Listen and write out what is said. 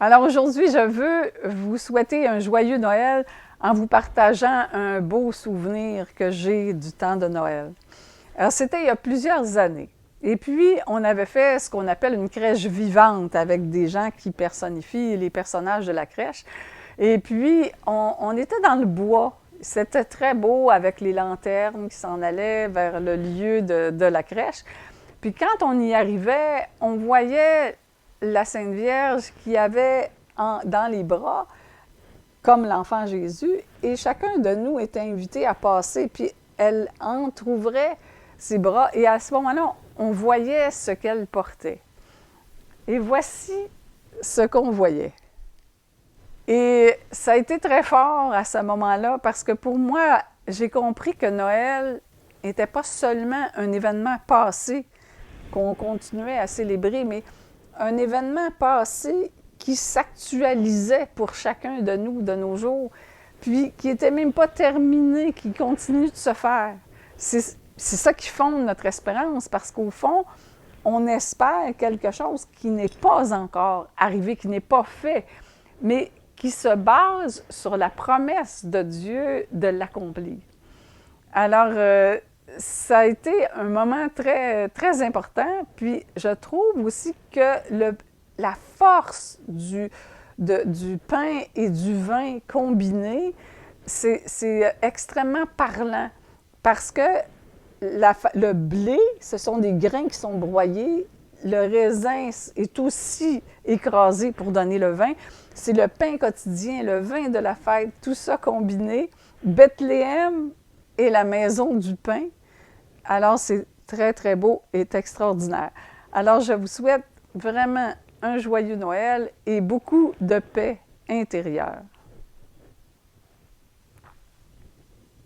Alors aujourd'hui, je veux vous souhaiter un joyeux Noël en vous partageant un beau souvenir que j'ai du temps de Noël. Alors c'était il y a plusieurs années. Et puis, on avait fait ce qu'on appelle une crèche vivante avec des gens qui personnifient les personnages de la crèche. Et puis, on était dans le bois. C'était très beau avec les lanternes qui s'en allaient vers le lieu de la crèche. Puis quand on y arrivait, on voyait la Sainte Vierge qui avait dans les bras, comme l'enfant Jésus, et chacun de nous était invité à passer, puis elle entrouvrait ses bras, et à ce moment-là, on voyait ce qu'elle portait. Et voici ce qu'on voyait. Et ça a été très fort à ce moment-là, parce que pour moi, j'ai compris que Noël n'était pas seulement un événement passé qu'on continuait à célébrer, mais un événement passé qui s'actualisait pour chacun de nous de nos jours, puis qui n'était même pas terminé, qui continue de se faire. C'est ça qui fonde notre espérance, parce qu'au fond, on espère quelque chose qui n'est pas encore arrivé, qui n'est pas fait, mais qui se base sur la promesse de Dieu de l'accomplir. Alors, ça a été un moment très, très important. Puis, je trouve aussi que la force du pain et du vin combinés, c'est extrêmement parlant parce que le blé, ce sont des grains qui sont broyés. Le raisin est aussi écrasé pour donner le vin. C'est le pain quotidien, le vin de la fête, tout ça combiné. Bethléem et la maison du pain. Alors, c'est très, très beau et extraordinaire. Alors, je vous souhaite vraiment un joyeux Noël et beaucoup de paix intérieure.